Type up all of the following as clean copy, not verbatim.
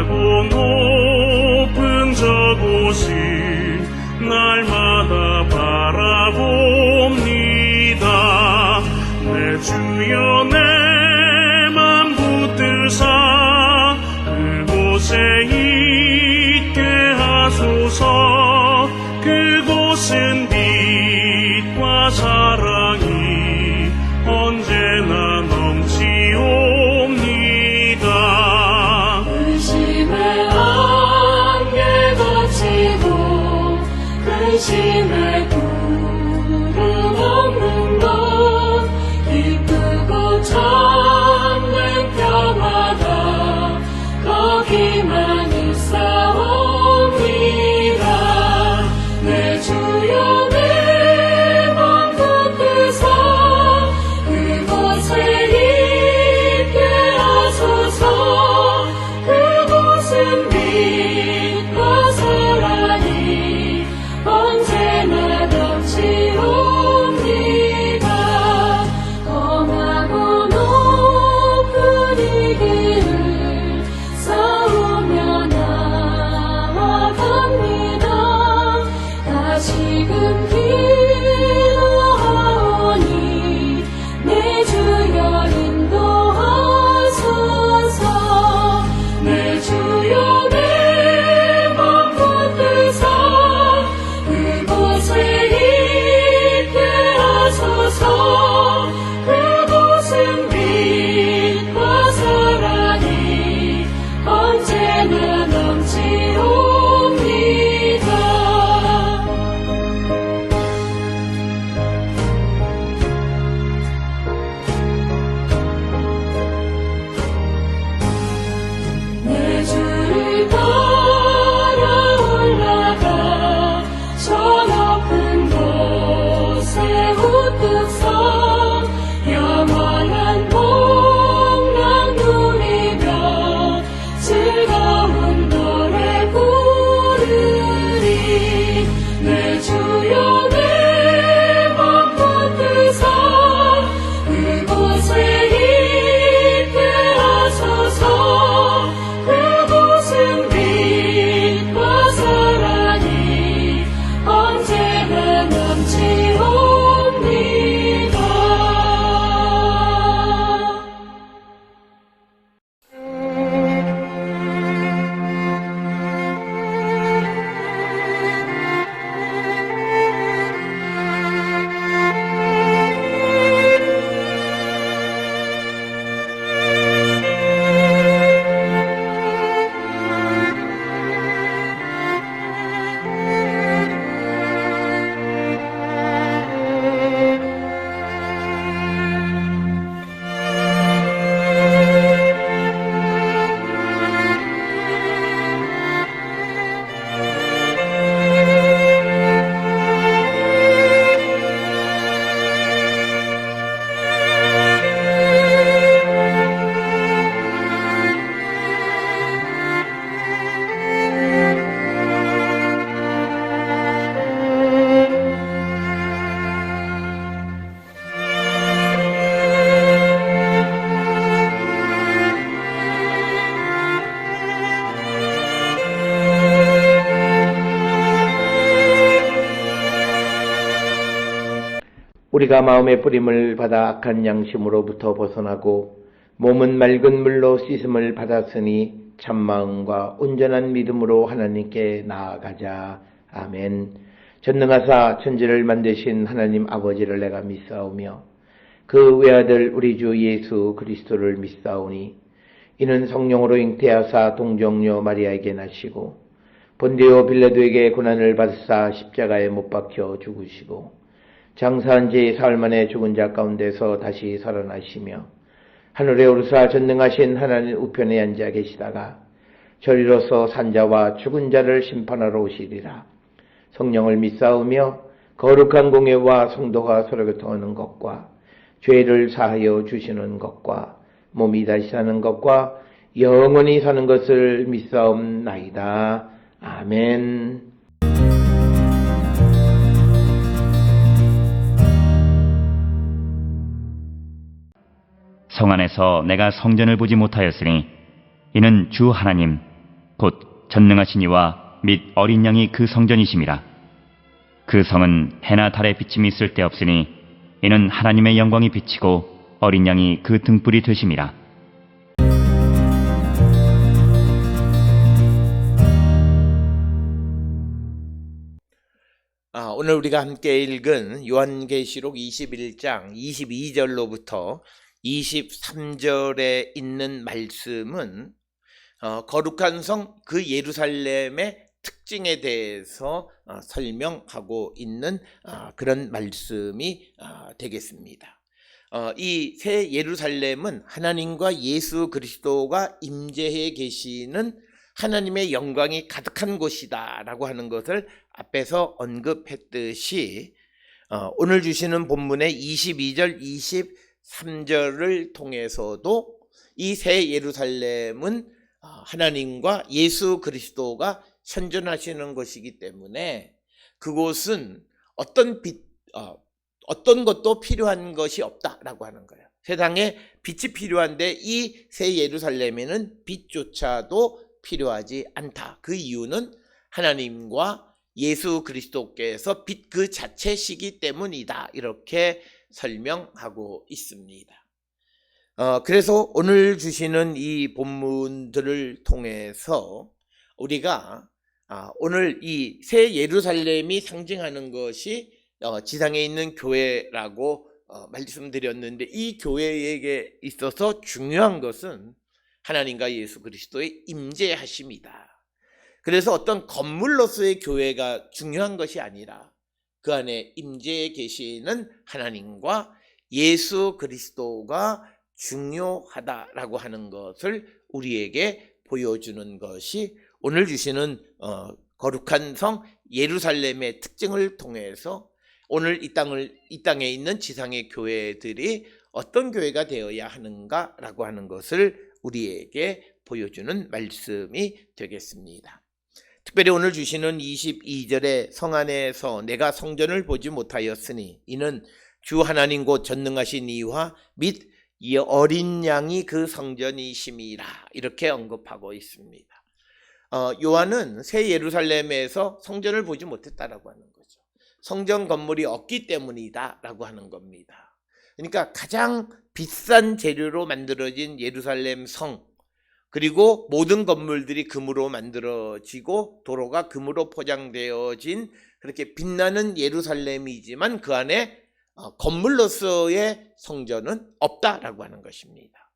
크고 높은 저곳이 날마다 바라봅니다. 내 주여 내 맘 붙드사 그곳에 있게 하소서. 그곳은 빛과 사랑이 언제나 넘치옵니다. 근심의 안개 걷히고 근심의 구름 없는 곳 기쁘고 참된 평화가 거기만 있사옵니다. 내 주여 내 맘 붙드사 그곳에 있게 하소서. 그곳은 빛과 사랑이 언제나 넘치옵니다. 험하고 높은 이 길을 싸우며 나아갑니다. 다시금 기도하오니 내 주여 인도하소서. 내 주여 내 맘 붙드사 그곳에 있게 하소서. 그곳은 빛과 사랑이 언제나 넘치옵니다. 내 주를 따라 올라가 저 높은 곳에 우뚝 서 영원한 복락 누리며 즐거운 노래 부르리. 내 주여 내 맘 붙드사 그곳에 있게 하소서. 그곳은 빛과 사랑이 언제나 넘치옵니다. 우리가 마음의 뿌림을 받아 악한 양심으로부터 벗어나고 몸은 맑은 물로 씻음을 받았으니 참마음과 온전한 믿음으로 하나님께 나아가자. 아멘. 전능하사 천지를 만드신 하나님 아버지를 내가 믿사오며 그 외아들 우리 주 예수 그리스도를 믿사오니 이는 성령으로 잉태하사 동정녀 마리아에게 나시고 본디오 빌라도에게 고난을 받으사 십자가에 못 박혀 죽으시고 장사한 지 사흘 만에 죽은 자 가운데서 다시 살아나시며 하늘에 오르사 전능하신 하나님 우편에 앉아 계시다가 저리로서 산자와 죽은 자를 심판하러 오시리라. 성령을 믿사오며 거룩한 공예와 성도가 서로 교통하는 것과 죄를 사하여 주시는 것과 몸이 다시 사는 것과 영원히 사는 것을 믿사옵나이다. 아멘. 성 안에서 내가 성전을 보지 못하였으니 이는 주 하나님 곧 전능하신 이와 및 어린 양이 그 성전이심이라. 그 성은 해나 달의 비침이 쓸데없으니 이는 하나님의 영광이 비치고 어린 양이 그 등불이 되심이라. 오늘 우리가 함께 읽은 요한계시록 21장 22절로부터 23절에 있는 말씀은 거룩한 성 그 예루살렘의 특징에 대해서 설명하고 있는 그런 말씀이 되겠습니다. 이 새 예루살렘은 하나님과 예수 그리스도가 임재해 계시는 하나님의 영광이 가득한 곳이다 라고 하는 것을 앞에서 언급했듯이 오늘 주시는 본문의 22절 23절을 통해서도 이 새 예루살렘은 하나님과 예수 그리스도가 현존하시는 것이기 때문에 그곳은 어떤 것도 필요한 것이 없다라고 하는 거예요. 세상에 빛이 필요한데 이 새 예루살렘에는 빛조차도 필요하지 않다. 그 이유는 하나님과 예수 그리스도께서 빛 그 자체시기 때문이다. 이렇게 설명하고 있습니다. 그래서 오늘 주시는 이 본문들을 통해서 우리가 오늘 이 새 예루살렘이 상징하는 것이 지상에 있는 교회라고 말씀드렸는데 이 교회에게 있어서 중요한 것은 하나님과 예수 그리스도의 임재하심이다. 그래서 어떤 건물로서의 교회가 중요한 것이 아니라 그 안에 임재해 계시는 하나님과 예수 그리스도가 중요하다라고 하는 것을 우리에게 보여주는 것이 오늘 주시는 거룩한 성 예루살렘의 특징을 통해서 오늘 이 땅에 있는 지상의 교회들이 어떤 교회가 되어야 하는가라고 하는 것을 우리에게 보여주는 말씀이 되겠습니다. 특별히 오늘 주시는 22절의 성 안에서 내가 성전을 보지 못하였으니 이는 주 하나님 곧 전능하신 이와 및 이 어린 양이 그 성전이심이라 이렇게 언급하고 있습니다. 요한은 새 예루살렘에서 성전을 보지 못했다라고 하는 거죠. 성전 건물이 없기 때문이다라고 하는 겁니다. 그러니까 가장 비싼 재료로 만들어진 예루살렘 성, 그리고 모든 건물들이 금으로 만들어지고 도로가 금으로 포장되어진 그렇게 빛나는 예루살렘이지만 그 안에 건물로서의 성전은 없다라고 하는 것입니다.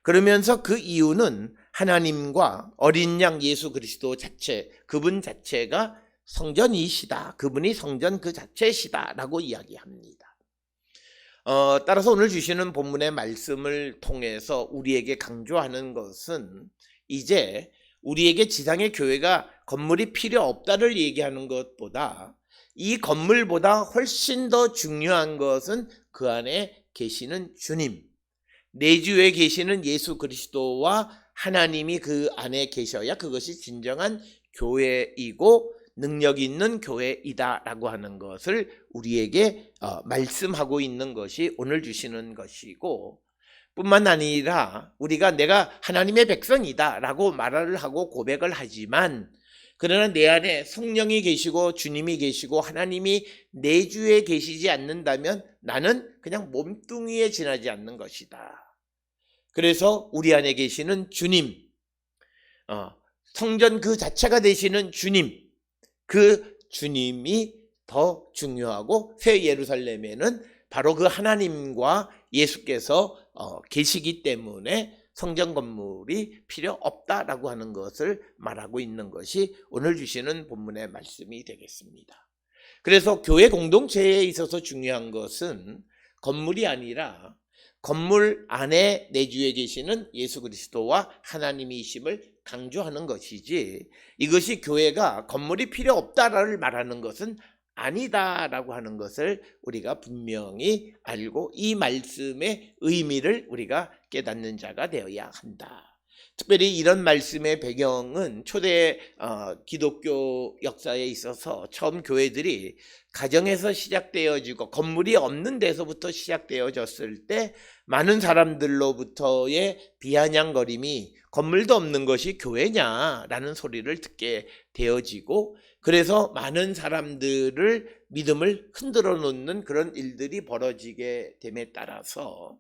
그러면서 그 이유는 하나님과 어린 양 예수 그리스도 자체, 그분 자체가 성전이시다. 그분이 성전 그 자체시다라고 이야기합니다. 따라서 오늘 주시는 본문의 말씀을 통해서 우리에게 강조하는 것은 이제 우리에게 지상의 교회가 건물이 필요 없다를 얘기하는 것보다 이 건물보다 훨씬 더 중요한 것은 그 안에 계시는 주님, 내주에 계시는 예수 그리스도와 하나님이 그 안에 계셔야 그것이 진정한 교회이고 능력 있는 교회이다라고 하는 것을 우리에게 말씀하고 있는 것이 오늘 주시는 것이고, 뿐만 아니라 우리가 내가 하나님의 백성이다라고 말을 하고 고백을 하지만 그러나 내 안에 성령이 계시고 주님이 계시고 하나님이 내주에 계시지 않는다면 나는 그냥 몸뚱이에 지나지 않는 것이다. 그래서 우리 안에 계시는 주님, 성전 그 자체가 되시는 주님, 그 주님이 더 중요하고 새 예루살렘에는 바로 그 하나님과 예수께서 계시기 때문에 성전 건물이 필요 없다라고 하는 것을 말하고 있는 것이 오늘 주시는 본문의 말씀이 되겠습니다. 그래서 교회 공동체에 있어서 중요한 것은 건물이 아니라 건물 안에 내주에 계시는 예수 그리스도와 하나님이심을 강조하는 것이지, 이것이 교회가 건물이 필요 없다를 말하는 것은 아니다라고 하는 것을 우리가 분명히 알고 이 말씀의 의미를 우리가 깨닫는 자가 되어야 한다. 특별히 이런 말씀의 배경은 초대 기독교 역사에 있어서 처음 교회들이 가정에서 시작되어지고 건물이 없는 데서부터 시작되어졌을 때 많은 사람들로부터의 비아냥거림이 건물도 없는 것이 교회냐라는 소리를 듣게 되어지고, 그래서 많은 사람들을 믿음을 흔들어 놓는 그런 일들이 벌어지게 됨에 따라서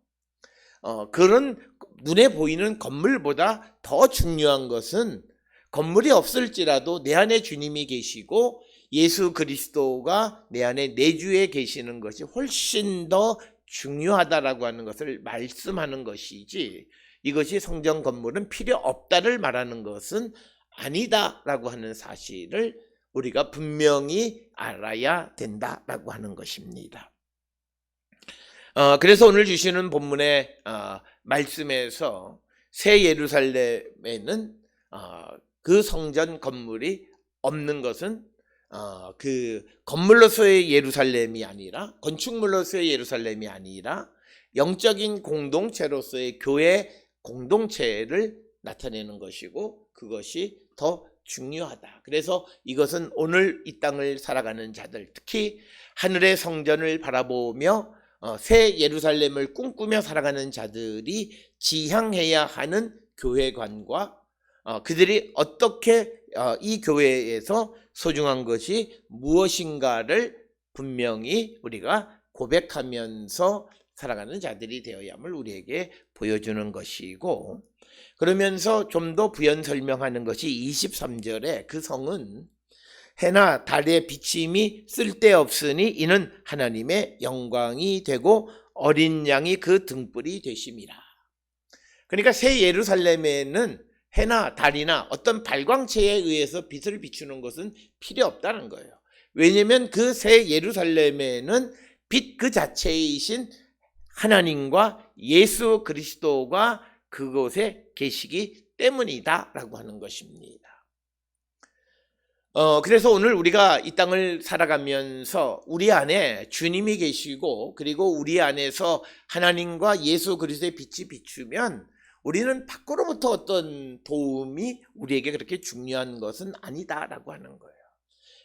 그런 눈에 보이는 건물보다 더 중요한 것은 건물이 없을지라도 내 안에 주님이 계시고 예수 그리스도가 내 안에 내주에 계시는 것이 훨씬 더 중요하다라고 하는 것을 말씀하는 것이지, 이것이 성전 건물은 필요 없다를 말하는 것은 아니다라고 하는 사실을 우리가 분명히 알아야 된다라고 하는 것입니다. 그래서 오늘 주시는 본문의 말씀에서 새 예루살렘에는 그 성전 건물이 없는 것은 그 건물로서의 예루살렘이 아니라, 건축물로서의 예루살렘이 아니라 영적인 공동체로서의 교회 공동체를 나타내는 것이고, 그것이 더 중요하다. 그래서 이것은 오늘 이 땅을 살아가는 자들, 특히 하늘의 성전을 바라보며 새 예루살렘을 꿈꾸며 살아가는 자들이 지향해야 하는 교회관과 그들이 어떻게 이 교회에서 소중한 것이 무엇인가를 분명히 우리가 고백하면서 살아가는 자들이 되어야함을 우리에게 보여주는 것이고, 그러면서 좀 더 부연 설명하는 것이 23절에 그 성은 해나 달의 비침이 쓸데없으니 이는 하나님의 영광이 되고 어린 양이 그 등불이 되심이라. 그러니까 새 예루살렘에는 해나 달이나 어떤 발광체에 의해서 빛을 비추는 것은 필요 없다는 거예요. 왜냐하면 그 새 예루살렘에는 빛 그 자체이신 하나님과 예수 그리스도가 그곳에 계시기 때문이다 라고 하는 것입니다. 그래서 오늘 우리가 이 땅을 살아가면서 우리 안에 주님이 계시고, 그리고 우리 안에서 하나님과 예수 그리스도의 빛이 비추면 우리는 밖으로부터 어떤 도움이 우리에게 그렇게 중요한 것은 아니다라고 하는 거예요.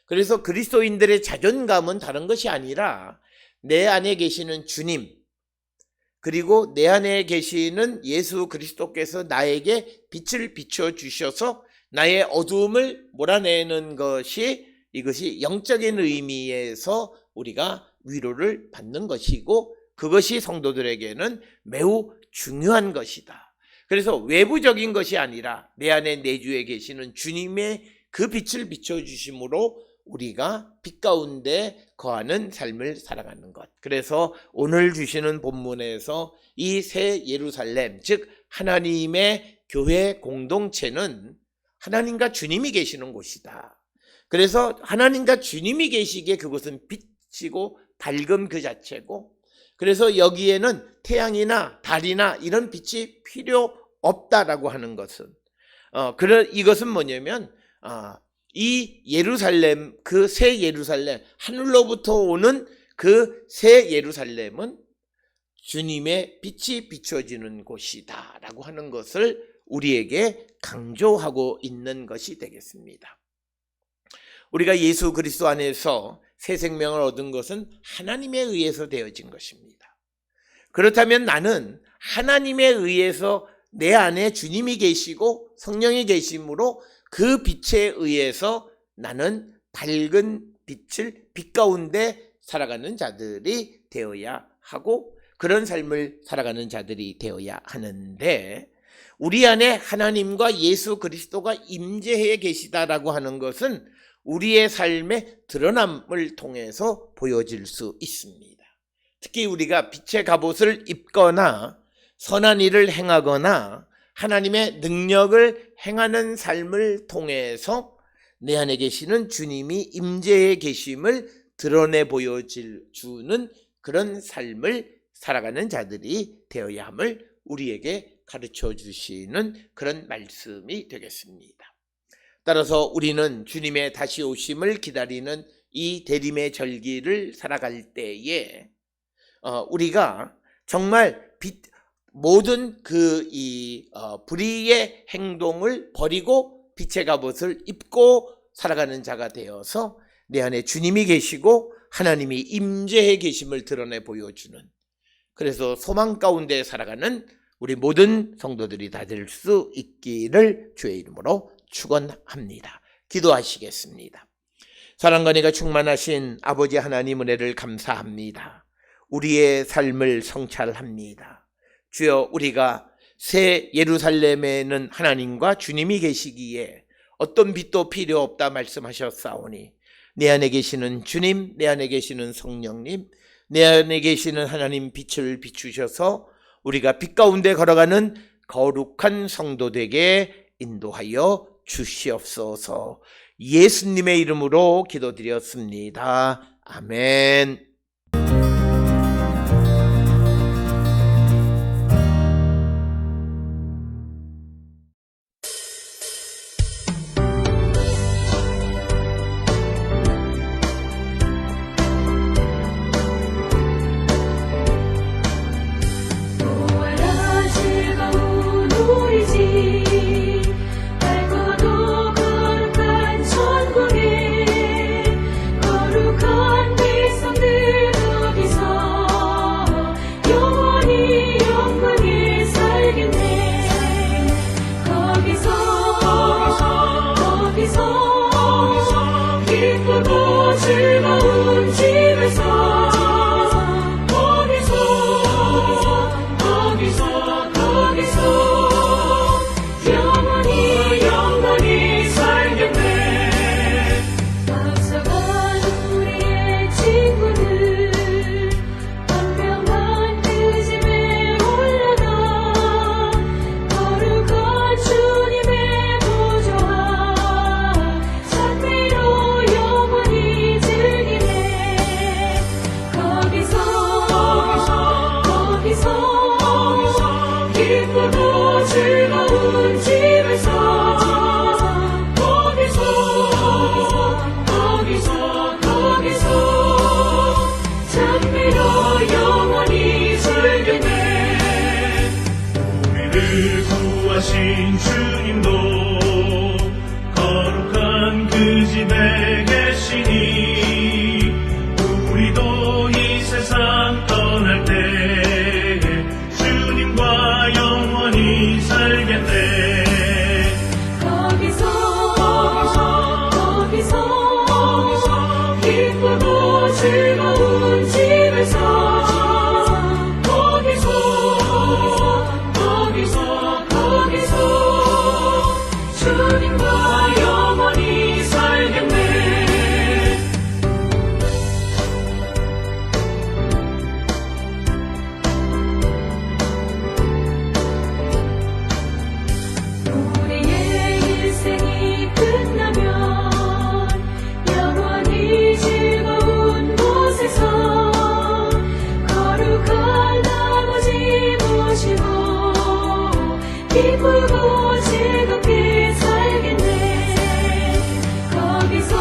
그래서 그리스도인들의 자존감은 다른 것이 아니라 내 안에 계시는 주님, 그리고 내 안에 계시는 예수 그리스도께서 나에게 빛을 비춰 주셔서 나의 어두움을 몰아내는 것이, 이것이 영적인 의미에서 우리가 위로를 받는 것이고, 그것이 성도들에게는 매우 중요한 것이다. 그래서 외부적인 것이 아니라 내 안에 내주에 계시는 주님의 그 빛을 비춰주심으로 우리가 빛 가운데 거하는 삶을 살아가는 것. 그래서 오늘 주시는 본문에서 이 새 예루살렘, 즉 하나님의 교회 공동체는 하나님과 주님이 계시는 곳이다. 그래서 하나님과 주님이 계시기에 그것은 빛이고 밝음 그 자체고, 그래서 여기에는 태양이나 달이나 이런 빛이 필요 없다라고 하는 것은 이것은 뭐냐면 이 예루살렘, 그 새 예루살렘, 하늘로부터 오는 그 새 예루살렘은 주님의 빛이 비춰지는 곳이다 라고 하는 것을 우리에게 강조하고 있는 것이 되겠습니다. 우리가 예수 그리스도 안에서 새 생명을 얻은 것은 하나님에 의해서 되어진 것입니다. 그렇다면 나는 하나님에 의해서 내 안에 주님이 계시고 성령이 계심으로 그 빛에 의해서 나는 밝은 빛 가운데 살아가는 자들이 되어야 하고, 그런 삶을 살아가는 자들이 되어야 하는데, 우리 안에 하나님과 예수 그리스도가 임재해 계시다라고 하는 것은 우리의 삶의 드러남을 통해서 보여질 수 있습니다. 특히 우리가 빛의 갑옷을 입거나 선한 일을 행하거나 하나님의 능력을 행하는 삶을 통해서 내 안에 계시는 주님이 임재해 계심을 드러내 보여주는 그런 삶을 살아가는 자들이 되어야 함을 우리에게 가르쳐 주시는 그런 말씀이 되겠습니다. 따라서 우리는 주님의 다시 오심을 기다리는 이 대림의 절기를 살아갈 때에 우리가 정말 모든 불의의 행동을 버리고 빛의 갑옷을 입고 살아가는 자가 되어서 내 안에 주님이 계시고 하나님이 임재해 계심을 드러내 보여주는, 그래서 소망 가운데 살아가는 우리 모든 성도들이 다 될 수 있기를 주의 이름으로 축원합니다. 기도하시겠습니다. 사랑과 은혜가 충만하신 아버지 하나님 은혜를 감사합니다. 우리의 삶을 성찰합니다. 주여, 우리가 새 예루살렘에는 하나님과 주님이 계시기에 어떤 빛도 필요 없다 말씀하셨사오니 내 안에 계시는 주님, 내 안에 계시는 성령님, 내 안에 계시는 하나님 빛을 비추셔서 우리가 빛 가운데 걸어가는 거룩한 성도 되게 인도하여 주시옵소서. 예수님의 이름으로 기도드렸습니다. 아멘. 보아라 즐거운 우리 집 밝고도 거룩한 천국에 거룩한 백성들 거기서 영원히 영광에 살겠네. 거기서 기쁘고 즐거운 집에서 영원히 영원히 살겠네. 앞서간 우리의 친구들 황명한 그 집에 올라가 거룩한 주님의 보좌와 찬미로 영원히 즐기네. 거기서 기쁘고 즐거운 집에서 거기서 찬미로 영원히 즐기네. 우리를 구하신 주님도 거룩한 그 집에 계시니 우리도 이 세상 떠날 때 주님과 영원히 살겠네. 거기서 기쁘고 즐거운 집에서 거기서 주님과 영원히 살겠네. 우리의 인생이 끝나면 영원히 즐거운 곳에서 거룩한 아버지 모시고 기쁘고 즐겁게 살겠네. 거기서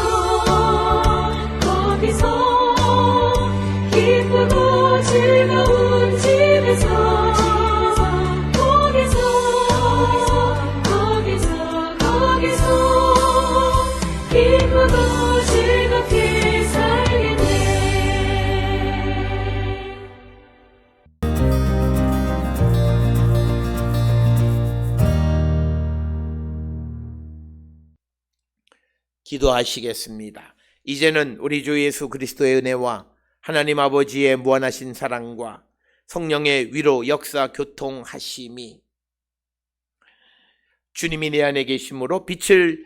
기쁘고 즐거운 집에서 거기서 기쁘고 즐겁게 살겠네. 기도하시겠습니다. 이제는 우리 주 예수 그리스도의 은혜와 하나님 아버지의 무한하신 사랑과 성령의 위로 역사 교통하심이 주님이 내 안에 계심으로 빛을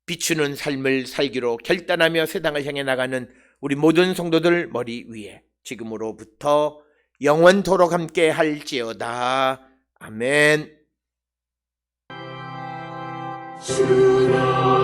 비추는 삶을 살기로 결단하며 세상을 향해 나가는 우리 모든 성도들 머리 위에 지금으로부터 영원토록 함께 할지어다. 아멘. 주로